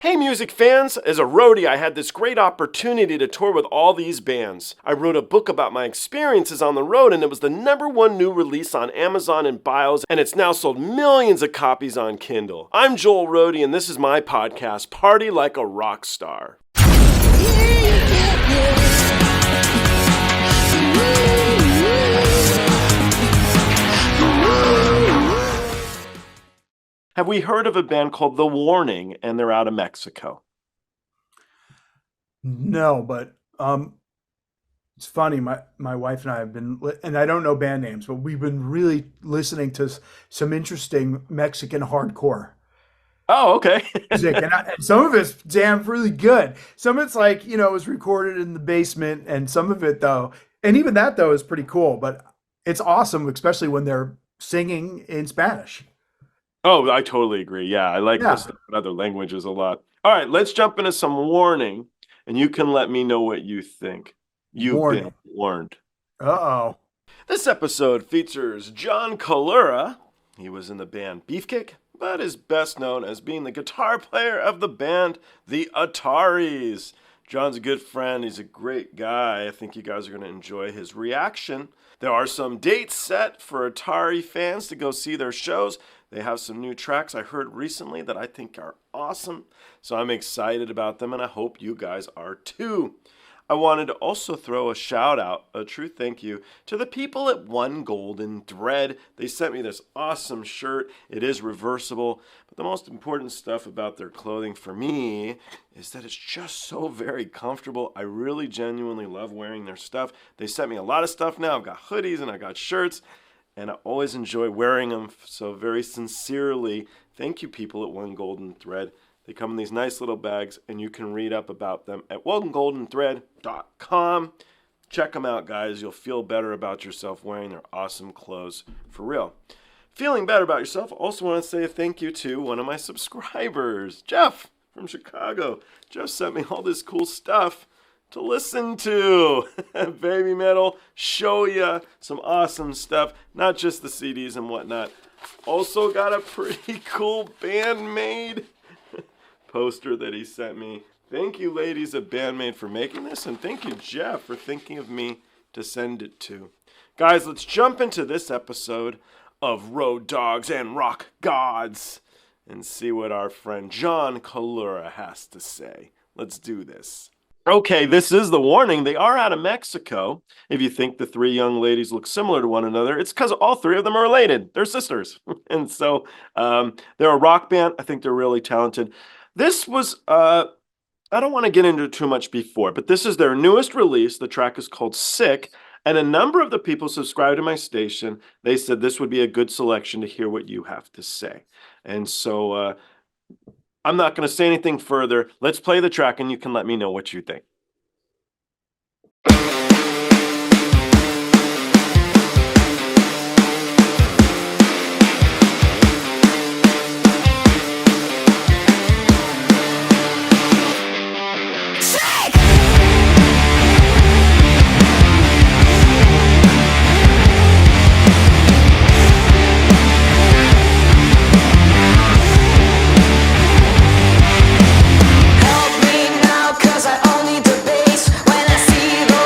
Hey music fans, as a roadie I had this great opportunity to tour with all these bands. I wrote a book about my experiences on the road and it was the #1 new release on Amazon and Bios and it's now sold millions of copies on Kindle. I'm Joel Roadie and this is my podcast, Party Like a Rock Star. Have we heard of a band called The Warning, and they're out of Mexico? No, but it's funny. My wife and I have been, and I don't know band names, but we've been really listening to some interesting Mexican hardcore Oh, okay. music, and some of it's damn really good. Some of it's like, it was recorded in the basement, and some of it though, and even that though is pretty cool. But it's awesome, especially when they're singing in Spanish. Oh, I totally agree. Yeah, I like Yeah. this stuff in other languages a lot. All right, let's jump into some Warning, and you can let me know what you think. You've Warning. been warned. Uh-oh. This episode features John Collura. He was in the band Beefcake, but is best known as being the guitar player of the band the Ataris. John's a good friend. He's a great guy. I think you guys are going to enjoy his reaction. There are some dates set for Atari fans to go see their shows. They have some new tracks I heard recently that I think are awesome. So I'm excited about them and I hope you guys are too. I wanted to also throw a shout out, a true thank you, to the people at One Golden Thread. They sent me this awesome shirt. It is reversible, but the most important stuff about their clothing for me is that it's just so very comfortable. I really genuinely love wearing their stuff. They sent me a lot of stuff now. I've got hoodies and I got shirts, and I always enjoy wearing them. So very sincerely, thank you people at One Golden Thread. They come in these nice little bags, and you can read up about them at onegoldenthread.com. Check them out, guys. You'll feel better about yourself wearing their awesome clothes for real. Feeling better about yourself, I also want to say a thank you to one of my subscribers, Jeff from Chicago. Jeff sent me all this cool stuff to listen to. Baby metal, show ya some awesome stuff, not just the CDs and whatnot. Also got a pretty cool Bandmade poster that he sent me. Thank you, ladies at Bandmade, for making this, and thank you, Jeff, for thinking of me to send it to. Guys, let's jump into this episode of Road Dogs and Rock Gods and see what our friend John Collura has to say. Let's do this. Okay, this is the Warning. They are out of Mexico. If you think the three young ladies look similar to one another, it's because all three of them are related. They're sisters. And so they're a rock band. I think they're really talented. This was, I don't want to get into it too much before, but this is their newest release. The track is called Sick. And a number of the people subscribed to my station, they said this would be a good selection to hear what you have to say. And so I'm not going to say anything further. Let's play the track and you can let me know what you think. Help me now, 'cause I only debate when I see the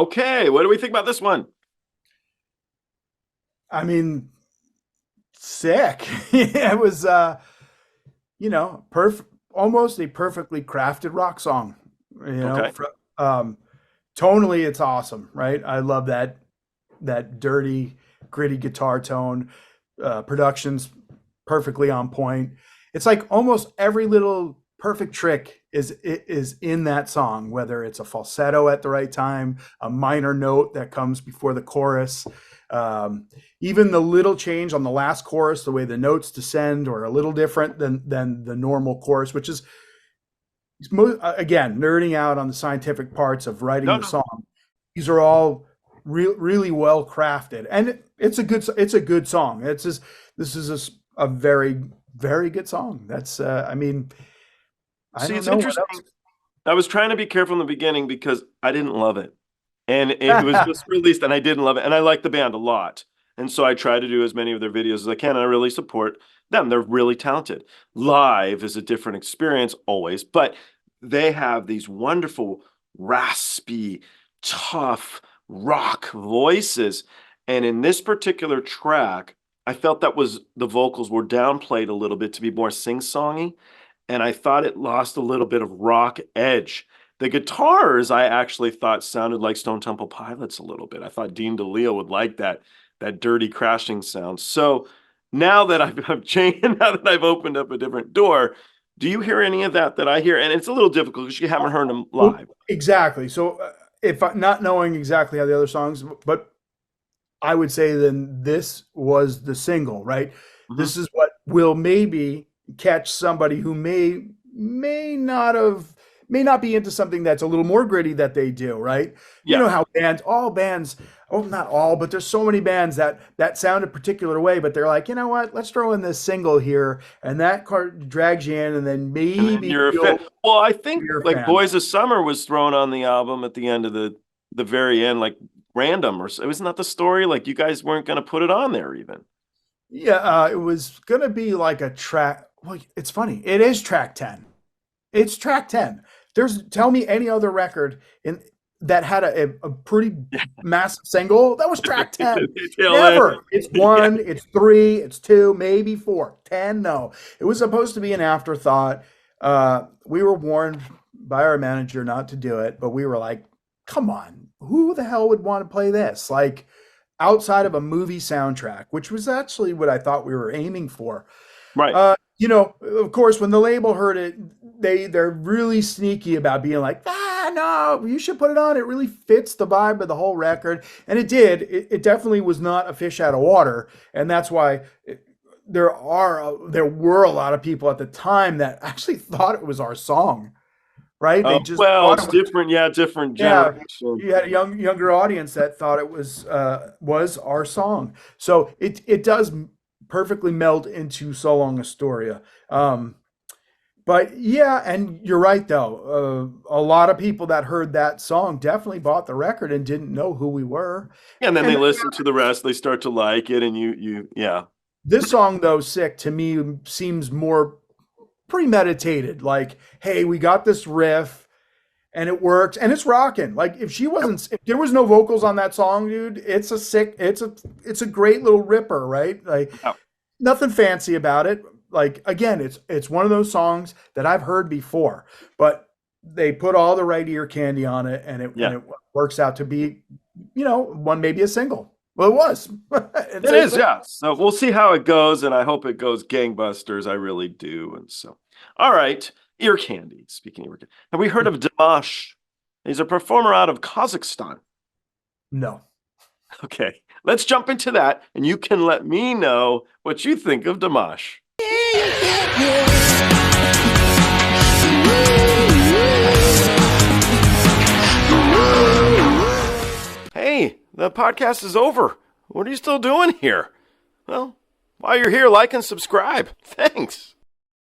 Okay, what do we think about this one? I mean, sick. It was, almost a perfectly crafted rock song. Okay. Tonally, it's awesome, right? I love that dirty, gritty guitar tone. Production's perfectly on point. It's like almost every little perfect trick is in that song, whether it's a falsetto at the right time, a minor note that comes before the chorus, even the little change on the last chorus, the way the notes descend or a little different than the normal chorus, which is again nerding out on the scientific parts of writing the song. These are all really well crafted, and it's a good song. This is a very, very good song. That's See, it's interesting. I was trying to be careful in the beginning because I didn't love it. And it was just released and I didn't love it. And I like the band a lot. And so I try to do as many of their videos as I can. And I really support them. They're really talented. Live is a different experience always, but they have these wonderful, raspy, tough rock voices. And in this particular track, I felt that the vocals were downplayed a little bit to be more sing-songy. And I thought it lost a little bit of rock edge. The guitars, I actually thought sounded like Stone Temple Pilots a little bit. I thought Dean DeLeo would like that dirty crashing sound. So now that I've changed, now that I've opened up a different door, do you hear any of that I hear? And it's a little difficult because you haven't heard them live. Exactly. So if I'm not knowing exactly how the other songs, but I would say then this was the single, right? Mm-hmm. This is what will maybe catch somebody who may not be into something that's a little more gritty that they do, right? Yeah. You know how not all, but there's so many bands that sound a particular way, but they're like, you know what, let's throw in this single here, and that card drags you in, and then maybe you're a fan. Well, I think like Boys of Summer was thrown on the album at the end of the very end, like random, or isn't that the story? Like you guys weren't going to put it on there even. Yeah, it was going to be like a track. Well, it's funny. It is track 10. It's track 10. Tell me any other record that had a pretty massive single that was track 10. Never. It's 1, it's 3, it's 2, maybe 4. 10, no. It was supposed to be an afterthought. We were warned by our manager not to do it, but we were like, come on, who the hell would want to play this? Like outside of a movie soundtrack, which was actually what I thought we were aiming for. Right. Of course, when the label heard it, they're really sneaky about being like, no, you should put it on. It really fits the vibe of the whole record. And it did. It definitely was not a fish out of water. And that's why there were a lot of people at the time that actually thought it was our song. Right? They just it's different. Different generation. You had a younger audience that thought it was our song. So it does perfectly meld into So Long Astoria. But yeah, and you're right though. A lot of people that heard that song definitely bought the record and didn't know who we were. And then they listen to the rest. They start to like it, and you. This song though, Sick, to me seems more premeditated. Like, hey, we got this riff and it works and it's rocking. Like if there was no vocals on that song, dude, it's a great little ripper, right? Like nothing fancy about it. Like again, it's one of those songs that I've heard before, but they put all the right ear candy on it and it works out to be, one, maybe a single. Well, it was. It is, yeah. So we'll see how it goes, and I hope it goes gangbusters. I really do. And so, all right, ear candy. Speaking of ear candy, have we heard of Dimash? He's a performer out of Kazakhstan. No. Okay, let's jump into that, and you can let me know what you think of Dimash. Hey, the podcast is over. What are you still doing here? Well, while you're here, like and subscribe. Thanks.